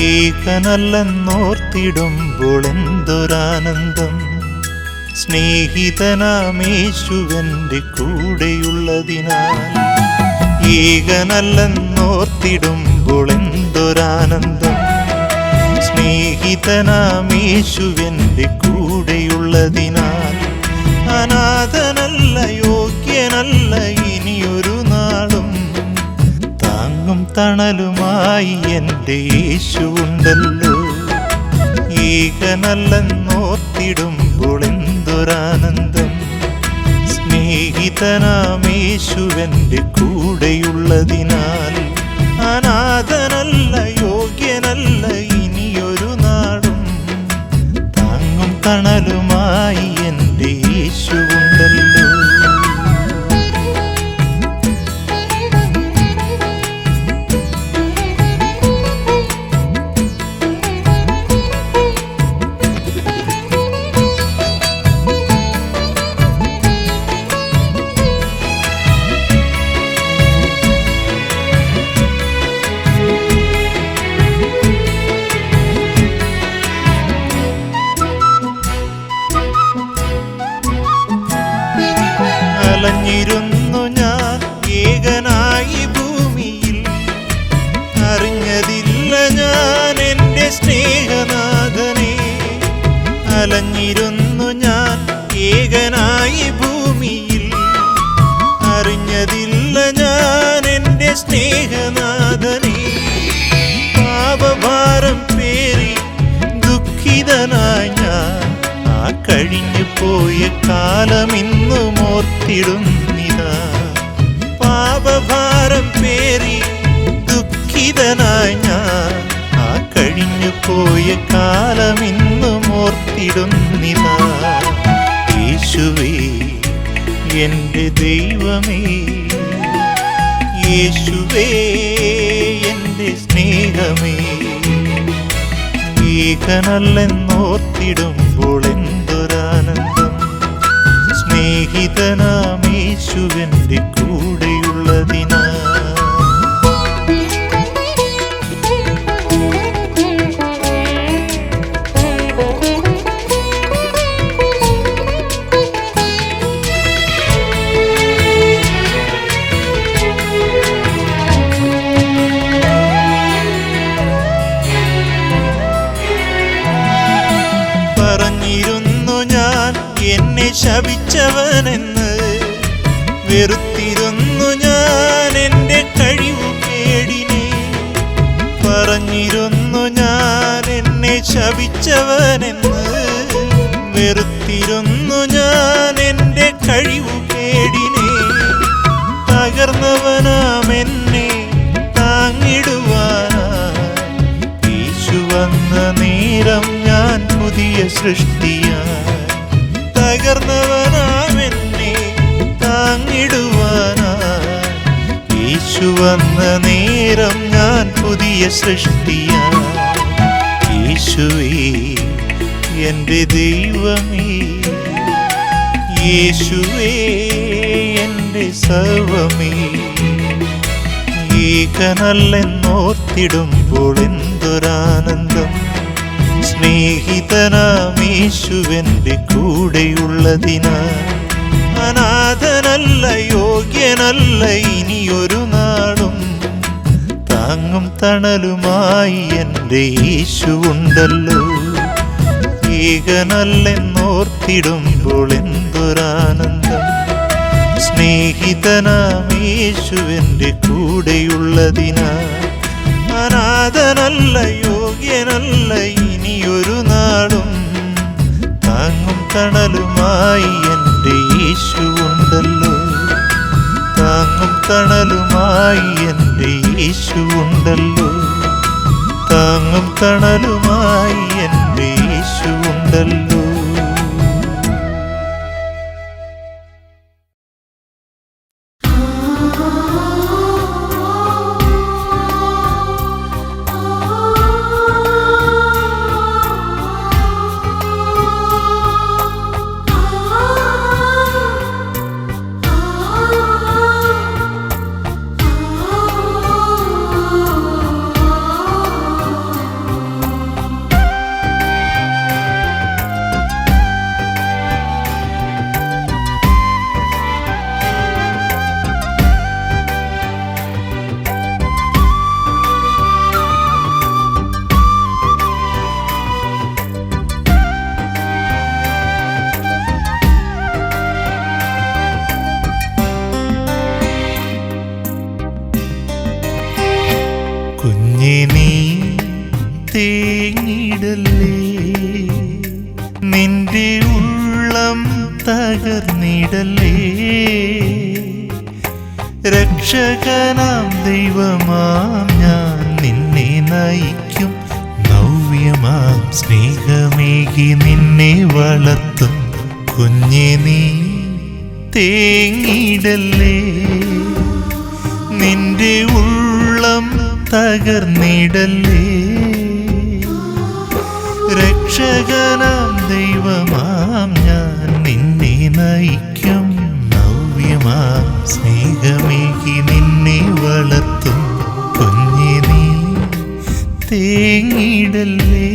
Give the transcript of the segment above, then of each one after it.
ഏകനല്ലെന്നോർത്തിടുമ്പോൾ എന്തൊരാനന്ദം. സ്നേഹിതനാമേശുവന്റെ കൂടെയുള്ളതിനാൽ. ഏകനല്ലെന്നോർത്തിടുമ്പോൾ എന്തൊരാനന്ദം. സ്നേഹിതനാമേശുവന്റെ കൂടെയുള്ളതിനാൽ. അനാഥനല്ല, യോഗ്യനല്ല ഇനിയൊരു നാളും. താങ്ങും തണലുമായി എൻ്റെ യേശുവുണ്ടല്ലോ. ഏകനല്ലെന്നോർത്തിടുമ്പോൾ എന്തൊരാനന്ദം. സ്നേഹിതനാമേശുവന്റെ കൂടെയുള്ളതിനാൽ. അനാഥനല്ല, യോഗ്യനല്ല ഇനിയൊരു നാളും. താങ്ങും തണലുമായി എൻ്റെ യേശുവുണ്ടല്ലോ. അലഞ്ഞിരുന്നു ഞാൻ ഏകനായി ഭൂമിയിൽ. അറിഞ്ഞതില്ല ഞാൻ എൻ്റെ സ്നേഹനാഥനെ. അലഞ്ഞിരുന്നു ഞാൻ ഏകനായി ഭൂമിയിൽ. അറിഞ്ഞതില്ല ഞാൻ എൻ്റെ സ്നേഹനാഥനെ. പാപഭാരം പേറി ദുഃഖിതനായി ഞാൻ ആ കഴിഞ്ഞു പോയ കാലമിന്നും ഓർത്തിടുന്നിതാ. പാപഭാരം പേറി ദുഃഖിതനായി ഞാൻ ആ കഴിഞ്ഞു പോയ കാലമിന്നും ഓർത്തിടുന്നിതാ. യേശുവേ എൻ്റെ ദൈവമേ, യേശുവേ എൻ്റെ സ്നേഹമേ. ഏകനല്ലെന്നോർത്തിടുമ്പോൾ എന്തൊരാനന്ദം. സ്നേഹിതനാമേശുവന്റെ കൂടെയുള്ളതിനാൽ. പറഞ്ഞിരുന്നു ഞാൻ എന്നെ ശപിച്ചവനെന്ന്. വെറുത്തിരുന്നു ഞാൻ എൻ്റെ കഴിവുകേടിനെ. പറഞ്ഞിരുന്നു ഞാൻ എന്നെ ശപിച്ചവനെന്ന്. വെറുത്തിരുന്നു ഞാൻ എൻ്റെ കഴിവുകേടിനെ. തകർന്നവനാം എന്നെ താങ്ങിടുവാനായി യേശു വന്ന നേരം ഞാൻ പുതിയ സൃഷ്ടിയായി. തകർന്നവനാം എന്നെ താങ്ങിടുവാനായി യേശു വന്ന നേരം ഞാൻ പുതിയ സൃഷ്ടിയായി. യേശുവേ എൻ്റെ ദൈവമേ, യേശുവേ എൻ്റെ സർവമേ. ഏകനല്ലെന്നോർത്തിടുമ്പോൾ എന്തൊരാനന്ദം. സ്നേഹിതനാമേശുവന്റെ കൂടെയുള്ളതിനാൽ. അനാഥനല്ല, യോഗ്യനല്ല ഇനിയൊരു നാളും. താങ്ങും തണലുമായി എൻ്റെ യേശുവുണ്ടല്ലോ. ഏകനല്ലെന്നോർത്തിടുമ്പോൾ എന്തൊരാനന്ദം. സ്നേഹിതനാമേശുവന്റെ കൂടെയുള്ളതിനാൽ. അനാഥനല്ല, യോഗ്യനല്ല ഇനിയൊരു നാളും. താങ്ങും തണലുമായി എൻ്റെ യേശുവുണ്ടല്ലോ. താങ്ങും തണലുമായി എൻ്റെ യേശുവുണ്ടല്ലോ. താങ്ങും തണലുമായി എൻ്റെ യേശുവുണ്ടല്ലോ. കുഞ്ഞേ നീ തേങ്ങിടല്ലേ, നിന്റെ ഉള്ളം തകർന്നിടല്ലേ. രക്ഷകനാം ദൈവമാം ഞാൻ നിന്നെ നയിക്കും, നവ്യമാം സ്നേഹമേകി നിന്നെ വളർത്തും. കുഞ്ഞേ നീ തേങ്ങിടല്ലേ, നിന്റെ ഉള്ളം തകർന്നിടല്ലേ. രക്ഷകനാം ദൈവമാം ഞാൻ നിന്നെ നയിക്കും, നവ്യമാം സ്നേഹമേകി നിന്നെ വളർത്തും. കുഞ്ഞേ നീ തേങ്ങിടല്ലേ.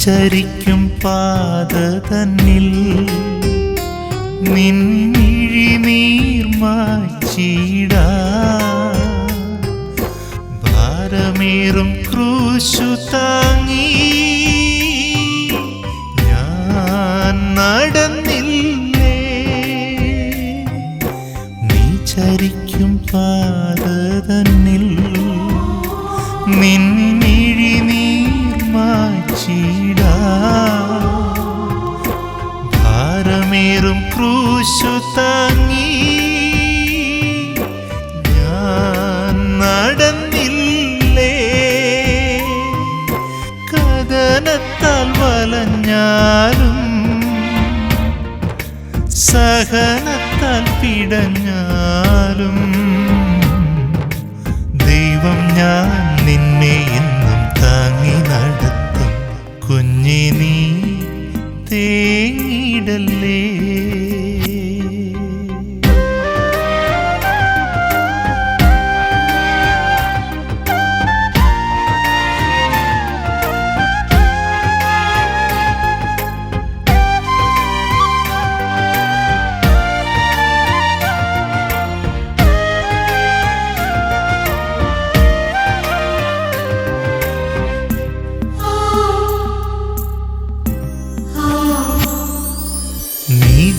ചരിക്കും പാത തന്നിൽ നിന്നിഴിനീർ മായ്ച്ചിടാ, ഭാരമേറും ക്രൂശു താങ്ങി ഞാൻ നടന്നില്ലേ. നീ ചരിക്കും പാത തന്നിൽ നിന്നിഴിനീർ മായ്ച്ചിടാ, ഭാരമേറും ക്രൂശു താങ്ങി ഞാൻ നടന്നില്ലേ. കഥനത്താൽ വലഞ്ഞാലും സഹനത്താൽ പിടഞ്ഞാലും ദൈവം ഞാൻ നിന്നെ എന്നും താങ്ങി നടത്തും. കുഞ്ഞേ നീ തേങ്ങിടല്ലേ.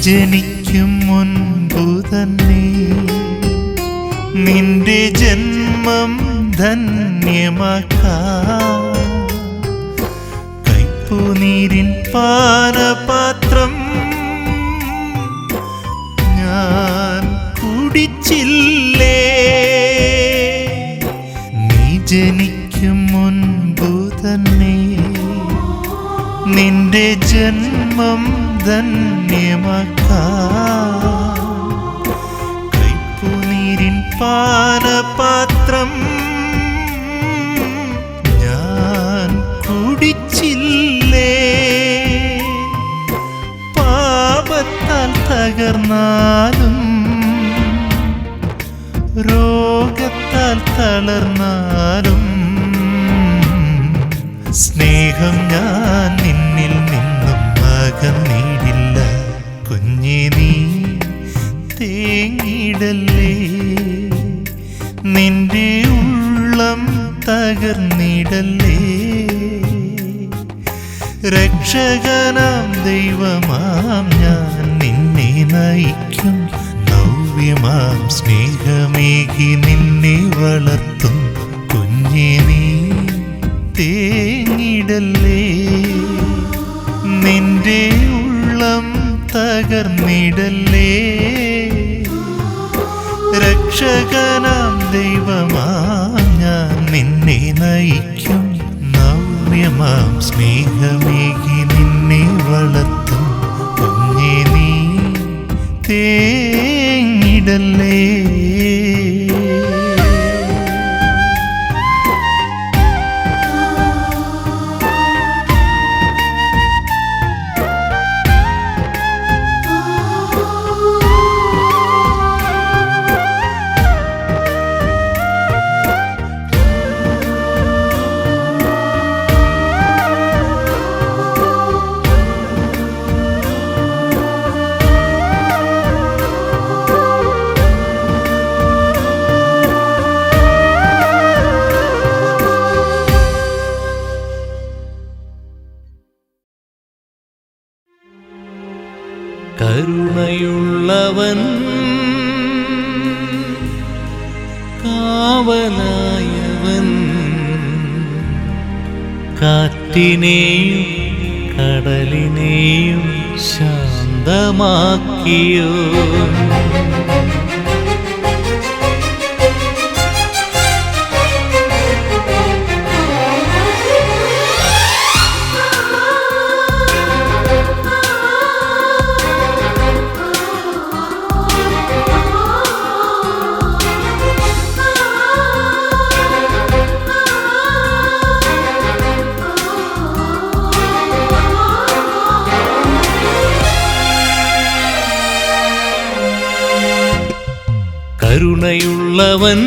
ജനിക്കും മുൻപു തന്നെ നിന്റെ ജന്മം ധന്യമാക്കാം, കൈപ്പുനീരിൻ പാനപാത്രം ഞാൻ കുടിച്ചില്ലേ. നീ ജനിക്കും മുൻപു തന്നെ നിന്റെ ജന്മം ധന്യമാക്കാം, കൈപ്പുനീരിൻ പാനപാത്രം ഞാൻ കുടിച്ചില്ലേ. പാപത്താൽ തകർന്നാലും രോഗത്താൽ തളർന്നാലും സ്നേഹം ഞാൻ നിന്നിൽ നിന്നും അകന്നിടില്ല. കുഞ്ഞേ നീ തേങ്ങിടല്ലേ, നിന്റെ ഉള്ളം തകർന്നിടല്ലേ. രക്ഷകനാം ദൈവമാം ഞാൻ നിന്നെ നയിക്കും, നവ്യമാം സ്നേഹമേകി നിന്നെ വളർത്തും. കുഞ്ഞേ നീ തേങ്ങിടല്ലേ, നിന്റെ ഉള്ളം തകർന്നിടല്ലേ. രക്ഷകനാം ദൈവമാം ഞാൻ നിന്നെ നയിക്കും, നവ്യമാം സ്നേഹമേകി നിന്നെ വളർത്തും. കുഞ്ഞേ നീ തേങ്ങിടല്ലേ. കരുണയുള്ളവൻ കാവലായവൻ കാറ്റിനെയും കടലിനെയും ശാന്തമാക്കിയോ കരുണയുള്ളവൻ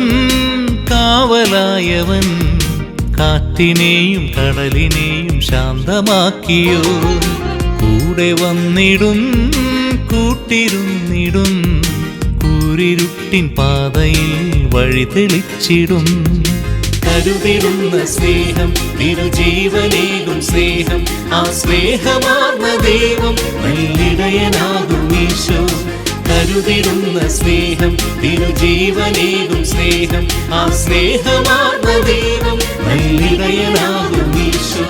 കാവലായവൻ കാറ്റിനെയും കടലിനെയും ശാന്തമാക്കിയോ കൂടെ വന്നിടും കൂട്ടിരുന്നിടും കൂരിരുട്ടിൻ പാതയിൽ വഴി തെളിച്ചിടും കരുതിടുന്ന സ്നേഹം തിരുജീവനേകും സ്നേഹം ആ സ്നേഹമാർന്ന ദൈവം നല്ലിടയനാകും ഈശോ കരുതിടുന്ന സ്നേഹം തിരുജീവനേകും സ്നേഹം ആ സ്നേഹമാർന്ന ദൈവം നല്ലിടയനാകും ഈശോ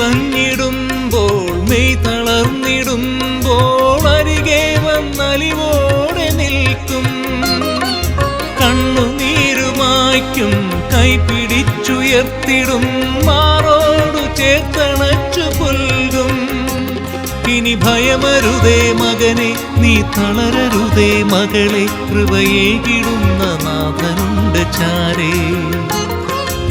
കണ്ണിറങ്ങിടുമ്പോൾ മെയ് തളർന്നിടുമ്പോൾ അരികെ വന്നലിവോടെ നിൽക്കും കണ്ണുനീരുമായ്ക്കും കൈപിടിച്ചുയർത്തിടും മാറോടു ചേർത്തണച്ചു പുൽകും ഇനി ഭയമരുതേ മകനെ നീ തളരരുതേ മകളെ കൃപയേകിടുന്ന നാഥനുണ്ട് ചാരേ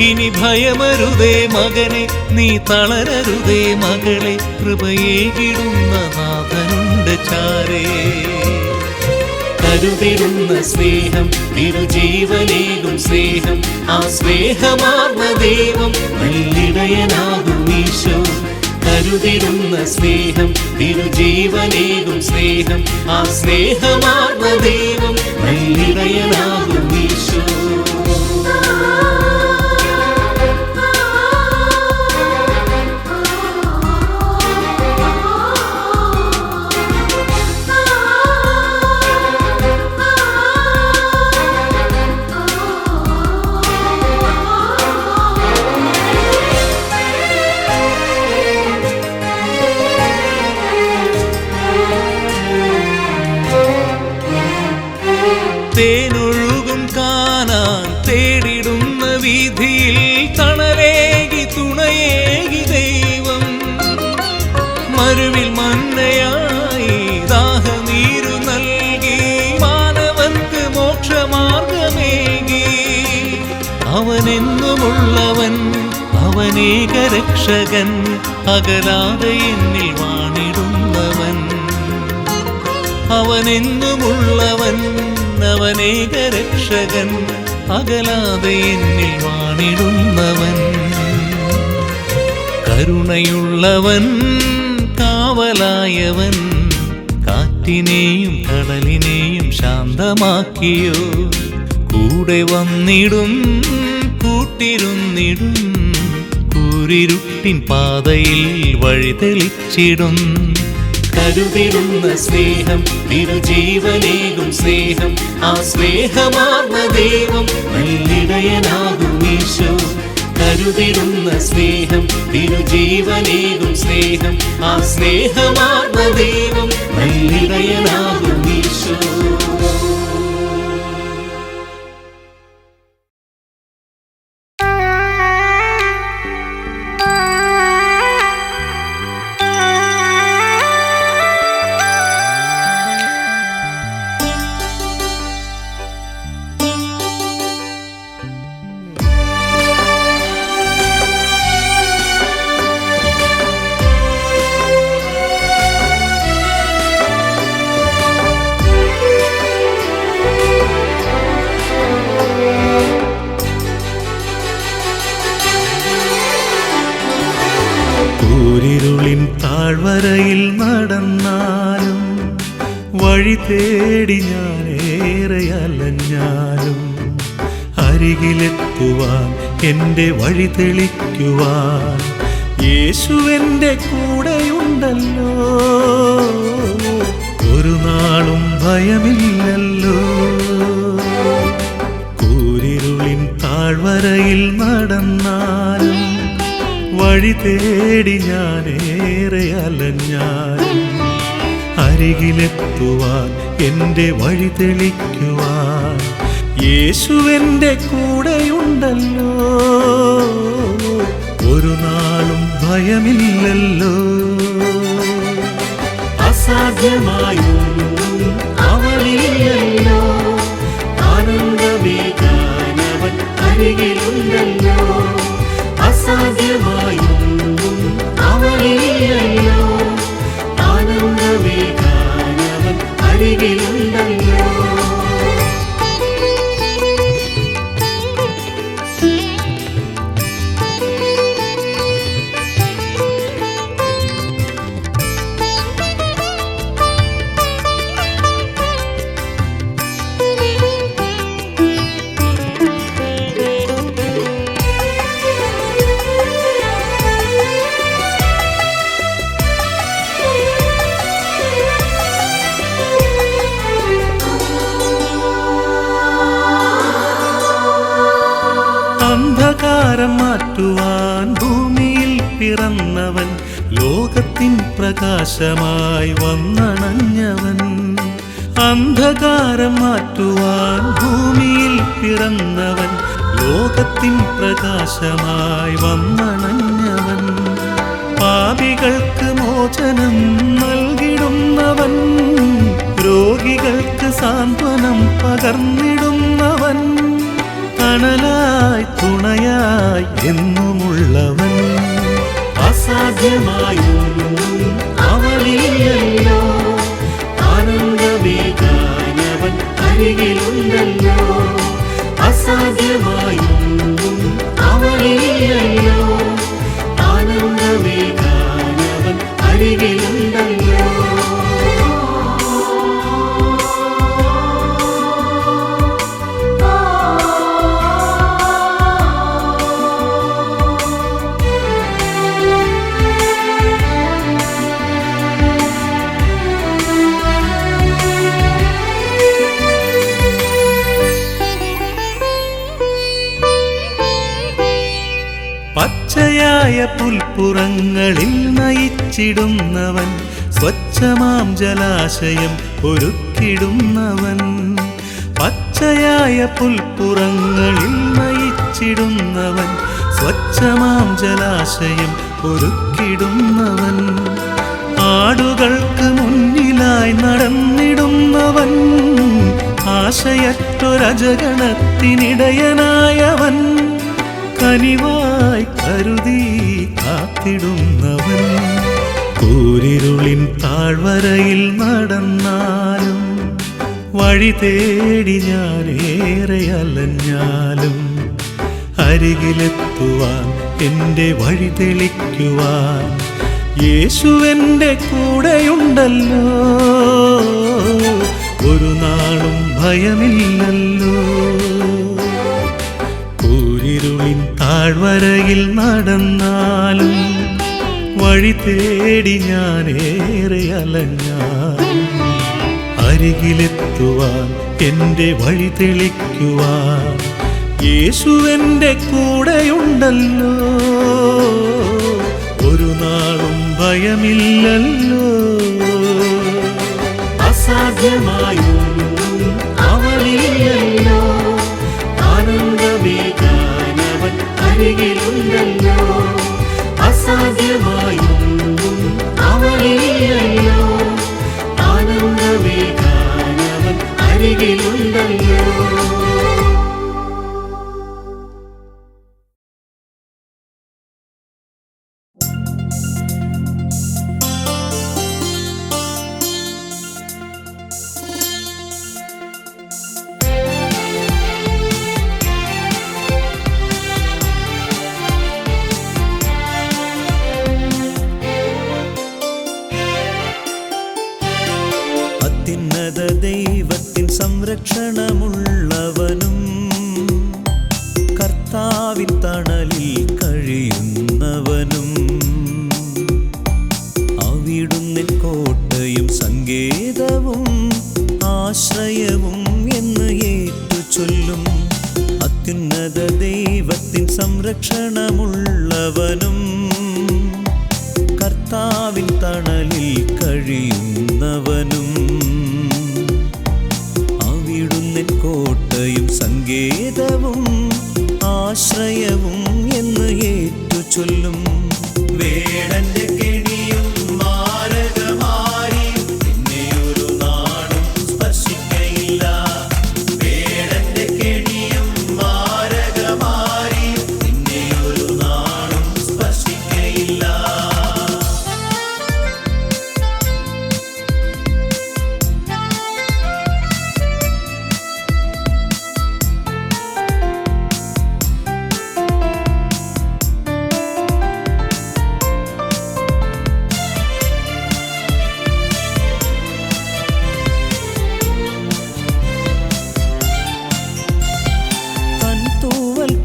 ഇനി ഭയമരുതേ മകനെ നീ തളരരുതേ മകളെ കൃപയേകിടുന്ന നാഥനുണ്ട് ചാരേ കരുതിടുന്ന സ്നേഹം തിരുജീവനേകും സ്നേഹം ആ സ്നേഹമാർന്ന ദൈവം നല്ലിടയനാകും ഈശോ കരുതിടുന്ന സ്നേഹം തിരുജീവനേകും സ്നേഹം ആ സ്നേഹമാർന്ന ദൈവം നല്ലിടയനാകും ഈശോ തേനൊഴുകും കാനാൻ തേടിടുന്ന വീഥിയിൽ തണലേകി തുണയേകി ദൈവം മരുവിൽ മന്നയായി ദാഹനീരു നൽകി മാനവർക്ക് മോക്ഷമാർഗമേകി അവനെന്നുമുള്ളവൻ അവനേക രക്ഷകൻ അകലാതെ എന്നിൽ വാണിടുന്നവൻ അവനെന്നുമുള്ളവൻ അവനേക രക്ഷകൻ അകലാതെ എന്നിൽ വാണിടുന്നവൻ കരുണയുള്ളവൻ കാവലായവൻ കാറ്റിനെയും കടലിനെയും ശാന്തമാക്കിയോ കൂടെ വന്നിടും കൂട്ടിരുന്നിടും കൂരിരുട്ടിൻ പാതയിൽ വഴി തെളിച്ചിടും കരുതിടുന്ന സ്നേഹം തിരുജീവനേകും സ്നേഹം ആ സ്നേഹമാർന്ന ദൈവം നല്ലിടയനാകും ഈശോ കരുതിടുന്ന സ്നേഹം തിരുജീവനേകും സ്നേഹം ആ സ്നേഹമാർന്ന ദൈവം നല്ലിടയനാകും ഈശോ വഴി തേടി ഞാനേറെ അലഞ്ഞാലും അരികിലെത്തുവാൻ എൻ്റെ വഴി തെളിക്കുവാൻ യേശുവെൻ്റെ കൂടെയുണ്ടല്ലോ. ഒരു നാളും ഭയമില്ലല്ലോ. കൂരിരുളിൻ താഴ്വരയിൽ നടന്നാലും വഴി തേടി ഞാനേറെ അലഞ്ഞാലും അരികിലെത്തുവാൻ എൻ്റെ വഴി തെളിക്കുവാൻ യേശുവെൻ്റെ കൂടെയുണ്ടല്ലോ. ഒരു നാളും ഭയമില്ലല്ലോ. അസാധ്യമായൊന്നും അവനില്ലല്ലോ. ആനന്ദമേകാനവൻ അരികിലുണ്ടല്ലോ. അസാധ്യമായൊന്നും അവനില്ലല്ലോ. ആനന്ദമേകാനവൻ അരികിലുണ്ടല്ലോ. അന്ധകാരം മാറ്റുവാൻ ഭൂമിയിൽ പിറന്നവൻ, ലോകത്തിൻ പ്രകാശമായി വന്നണഞ്ഞവൻ. അന്ധകാരം മാറ്റുവാൻ ഭൂമിയിൽ പിറന്നവൻ, ലോകത്തിൻ പ്രകാശമായി വന്നണഞ്ഞവൻ. പാപികൾക്ക് മോചനം നൽകിടുന്നവൻ, രോഗികൾക്ക് സാന്ത്വനം പകർന്നിടുന്നവൻ. തണലായി തുണയായി എന്നുമുള്ളവൻ. അസാധ്യമായൊന്നും അവനില്ലല്ലോ. ആനന്ദമേകാനവൻ അരികിലുണ്ടല്ലോ. അസാധ്യമായൊന്നും അവനില്ലല്ലോ. ആനന്ദമേകാനവൻ അരികിലുണ്ടല്ലോ. പച്ചയായ പുൽപ്പുറങ്ങളിൽ നയിച്ചിടുന്നവൻ, സ്വച്ഛമാം ജലാശയം ഒരുക്കിടുന്നവൻ. പച്ചയായ പുൽപ്പുറങ്ങളിൽ നയിച്ചിടുന്നവൻ, സ്വച്ഛമാം ജലാശയം ഒരുക്കിടുന്നവൻ. ആടുകൾക്ക് മുന്നിലായി നടന്നിടുന്നവൻ, ആശയറ്റൊരജഗണത്തിനിടയനായവൻ. കനിവായി കരുതി കാത്തിടുന്നവൻ. കൂരിരുളിൻ താഴ്വരയിൽ നടന്നാലും വഴി തേടി ഞാനേറെ അലഞ്ഞാലും അരികിലെത്തുവാൻ എൻ്റെ വഴി തെളിക്കുവാൻ യേശുവെൻ്റെ കൂടെയുണ്ടല്ലോ. ഒരു നാളും ഭയമില്ലല്ലോ. കൂരിരുളിൻ താഴ്വരയിൽ നടന്നാലും വഴി തേടി ഞാനേറെ അലഞ്ഞാലും അരികിലെത്തുവാൻ എൻ്റെ വഴി തെളിക്കുവാൻ യേശുവെൻ്റെ കൂടെയുണ്ടല്ലോ. ഒരു നാളും ഭയമില്ലല്ലോ. അസാധ്യമായൊന്നും അവനില്ലല്ലോ. ആനന്ദമേകാനവൻ അരികിലുണ്ടല്ലോ. അസാധ്യമായൊന്നും അവനില്ലല്ലോ. ആനന്ദമേകാനവൻ അരികിലുണ്ടല്ലോ. അത്യുന്നത ദൈവത്തിൻ സംരക്ഷണമുള്ളവനും കർത്താവിൻ തണലിൽ കഴിയുന്നവനും അവിടുന്ന് കോട്ടയും സങ്കേതവും ആശ്രയവും എന്ന് ഏറ്റുചൊല്ലും. അത്യുന്നത ദൈവത്തിൻ സംരക്ഷണമുള്ളവനും കർത്താവിൻ തണലിൽ കഴിയുന്നവനും അവിടുന്ന് കോട്ടയും സങ്കേതവും ആശ്രയവും എന്ന് ഏറ്റുചൊല്ലും. വേടന്റെ കെണിയും മാരകമാരിയും നിന്നെ ഒരു നാടും സ്പർശിക്കയില്ല. വേടന്റെ കെണിയും മാരകമാരിയും നിന്നെ ഒരു നാടും സ്പർശിക്കയില്ല.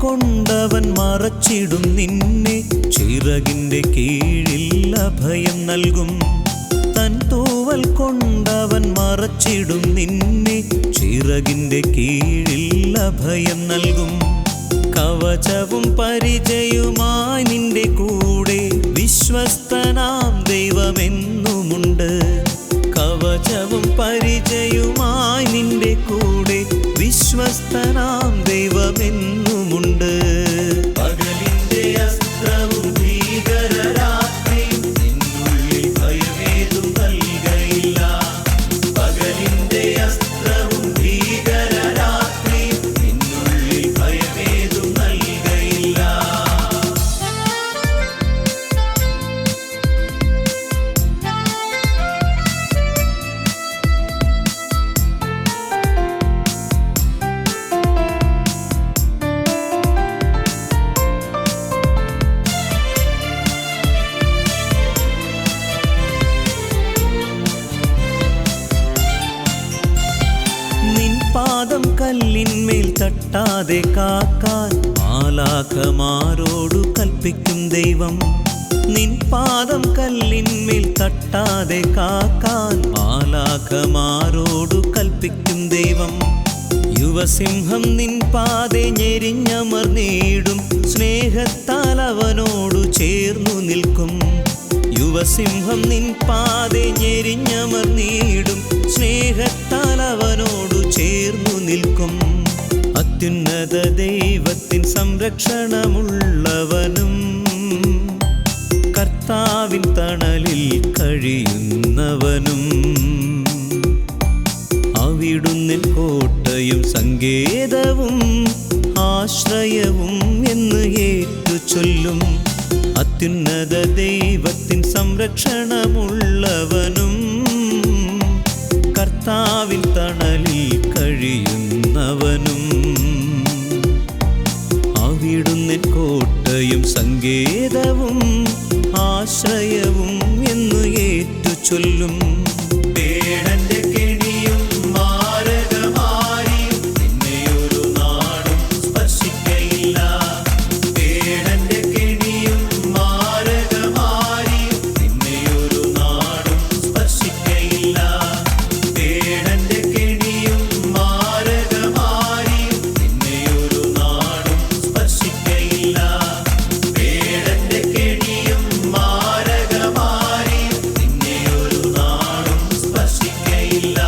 കൊണ്ടവൻ മറച്ചിടും നിന്നെ, ചിറകിന്റെ കീഴിൽ അഭയം നൽകും. തൻ തൂവൽ കൊണ്ടവൻ മറച്ചിടും നിന്നെ, ചിറകിന്റെ കീഴിൽ അഭയം നൽകും. കവചവും പരിചയുമായി നിന്റെ കൂടെ വിശ്വസ്തനാം ദൈവമെന്നുമുണ്ട്. കവചവും പരിചയുമായി നിന്റെ കൂടെ വിശ്വസ്തനാം ദൈവമെന്നുമുണ്ട്. പകലിന്റെ അസ്ത്രവും ഭീകരരാത്രിയും നിന്നുള്ളിൽ ഭയമേതും നൽകയില്ല. പകലിന്റെ അസ്ത്രവും ഭീകരരാത്രിയും നിന്നുള്ളിൽ ഭയമേതും നൽകയില്ല. പാദം കല്ലിന്മേൽ തട്ടാതെ കാക്കാൻ മാലാഖമാരോടു കൽപ്പിക്കും ദൈവം. നിൻ പാദം കല്ലിന്മേൽ തട്ടാതെ കാക്കാൻ മാലാഖമാരോടു കൽപ്പിക്കും ദൈവം. യുവസിംഹം നിൻ പാതെ ഞെരിഞ്ഞമർന്നിടും, സ്നേഹത്താൽ അവനോടു ചേർന്നു നിൽക്കും. യുവസിംഹം നിൻ പാതെ ഞെരിഞ്ഞമർന്നിടും, സ്നേഹത്താൽ അവനോടു ചേർന്നു നിൽക്കും. അത്യുന്നത ദൈവത്തിൻ സംരക്ഷണമുള്ളവനും കർത്താവിൻ തണലിൽ കഴിയുന്നവനും അവിടുന്ന് കോട്ടയും സങ്കേതവും ആശ്രയവും എന്ന് ഏറ്റുചൊല്ലും. അത്യുന്നത ദൈവത്തിൻ സംരക്ഷണമുള്ളവനും കർത്താവിൻ തണലിൽ കഴിയുന്നവനും അവിടുന്ന് കോട്ടയും സങ്കേതവും ആശ്രയവും എന്ന് ഏറ്റുചൊല്ലും. വേടന്റെ കെണിയും മാരകമാരിയും നിന്നെ ഒരു നാടും സ്പർശിക്കയില്ല. വേടന്റെ കെണിയും മാരകമാരിയും നിന്നെ ഒരു നാടും സ്പർശിക്കയില്ല. വേടന്റെ കെണിയും മാരകമാരിയും നിന്നെ ഒരു നാടും സ്പർശിക്കയില്ല. വേടന്റെ കെണിയും മാരകമാരിയും നിന്നെ ഒരു നാടും സ്പർശിക്കയില്ല.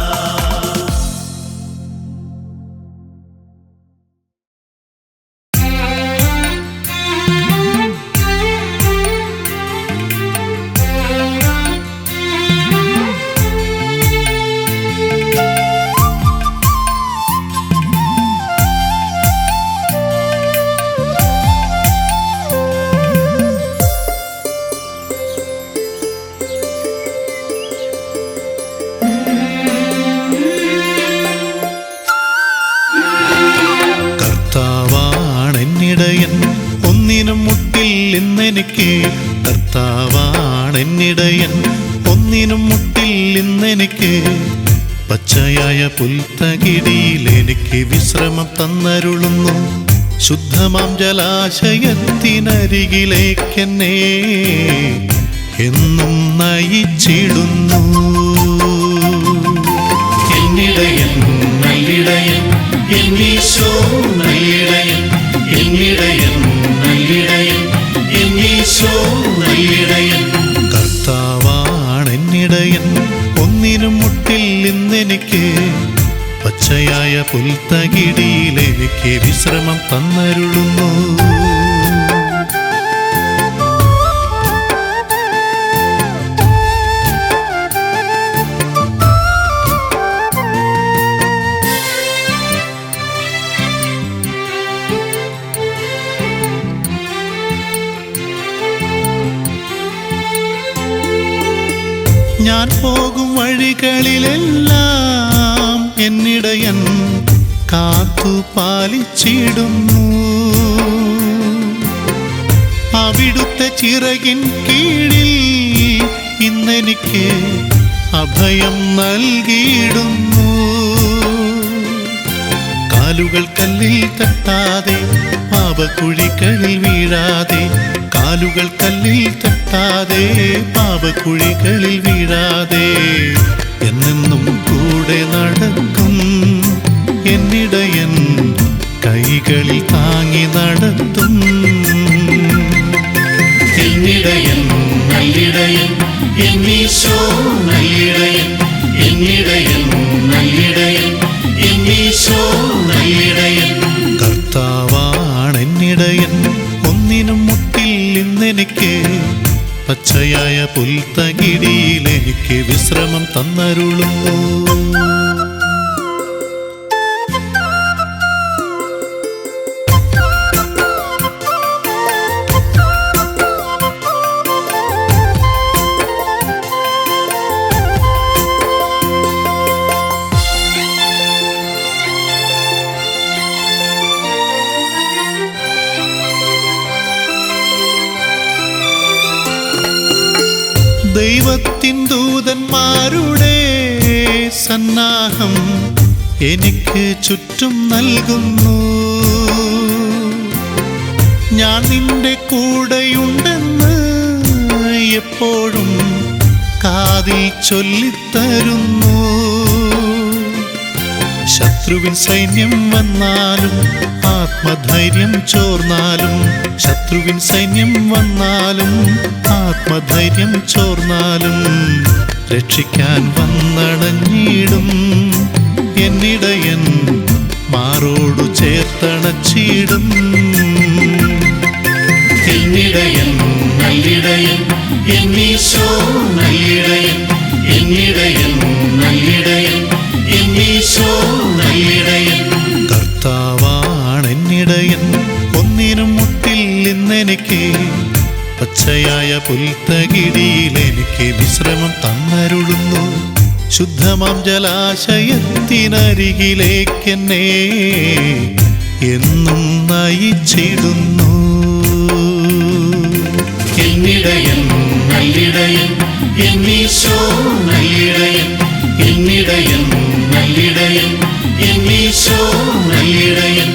കർത്താവാണെന്നിടയൻ, ഒന്നിനും മുട്ടില്ലെന്നെനിക്ക്. കർത്താവാണെന്നിടയൻ, ഒന്നിനും മുട്ടില്ലെന്നെനിക്ക്. പച്ച പച്ചയായ പുൽത്തകിടിയിൽ എനിക്ക് വിശ്രമം തന്നരുളുന്നു. ശുദ്ധമാം ജലാശയത്തിനരികിലേക്കെന്നെ എന്നും നയിച്ചിടുന്നു. എന്നിടയൻ നല്ലിടയൻ എന്നീശോ നല്ലിടയൻ, എന്നിടയൻ നല്ലിടയൻ എന്നീശോ നല്ലിടയൻ. കർത്താവാണെന്നിടയൻ, ഒന്നിനും മുട്ടില്ലെന്നെനിക്ക്. പച്ചയായ പുൽത്തകിടിയിൽ എനിക്ക് വിശ്രമം തന്നരുളുന്നു. ഞാൻ പോകും വഴികളിലെല്ലാം എന്നിടയൻ കാത്തു പാലിച്ചിടുന്നു. അവിടുത്തെ ചിറകിൻ കീഴിൽ ഇന്നെനിക്ക് അഭയം നൽകിയിടുന്നു. കാലുകൾ കല്ലിൽ തട്ടാതെ, പാപക്കുഴികളിൽ വീഴാതെ, കാലുകൾ കല്ലിൽ തട്ടാതെ, പാപക്കുഴികളിൽ വീഴാതെ എന്നെന്നും കൂടെ നടക്കും. എന്നിടയൻ കൈകളിൽ താങ്ങി നടത്തും. എന്നിടയൻ നല്ലിടയൻ എന്നീശോ നല്ലിടയൻ, എന്നിടയൻ നല്ലിടയൻ എന്നീശോ നല്ലിടയൻ. കർത്താവാണെന്നിടയൻ, ഒന്നിനും മുട്ടില്ലെന്നെനിക്ക്. പച്ചയായ പുൽത്തകിടിയിൽ എനിക്ക് വിശ്രമം തന്നരുളുന്നു. ദൈവത്തിൻ ദൂതന്മാരുടെ സന്നാഹം എനിക്ക് ചുറ്റും നൽകുന്നു. ഞാൻ നിന്റെ കൂടെയുണ്ടെന്ന് എപ്പോഴും കാതിൽ ചൊല്ലിത്തരുന്നു. ശത്രുവിൻ സൈന്യം വന്നാലും ആത്മധൈര്യം ചോർന്നാലും, ശത്രുവിൻ സൈന്യം വന്നാലും ആത്മധൈര്യം ചോർന്നാലും രക്ഷിക്കാൻ വന്നടഞ്ഞിടും. എന്നിടയൻ മാറോടു ചേർത്തണച്ചിടും. എന്നിടയൻ നല്ലിടയൻ എന്നീശോ നല്ലിടയൻ, എന്നിടയൻ നല്ലിടയൻ എന്നീശോ നല്ലിടയൻ. കർത്താവാണെന്നിടയൻ, ഒന്നിനും മുട്ടില്ലെന്നെനിക്ക്. പച്ചയായ പുൽത്തകിടിയിൽ എനിക്ക് വിശ്രമം തന്നരുളുന്നു. ശുദ്ധമാം ജലാശയത്തിനരികിലേക്കെന്നെ എന്നും നയിച്ചിടുന്നു. എന്നിടയൻ നല്ലിടയൻ എന്നീശോ നല്ലിടയൻ, എന്നിടയൻ നല്ലിടയൻ എന്നീശോ നല്ലിടയൻ,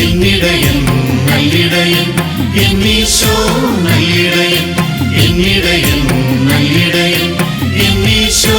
എന്നിടയൻ നല്ലിടയൻ എന്നീശോ നല്ലിടയൻ, എന്നിടയൻ നല്ലിടയൻ എന്നീശോ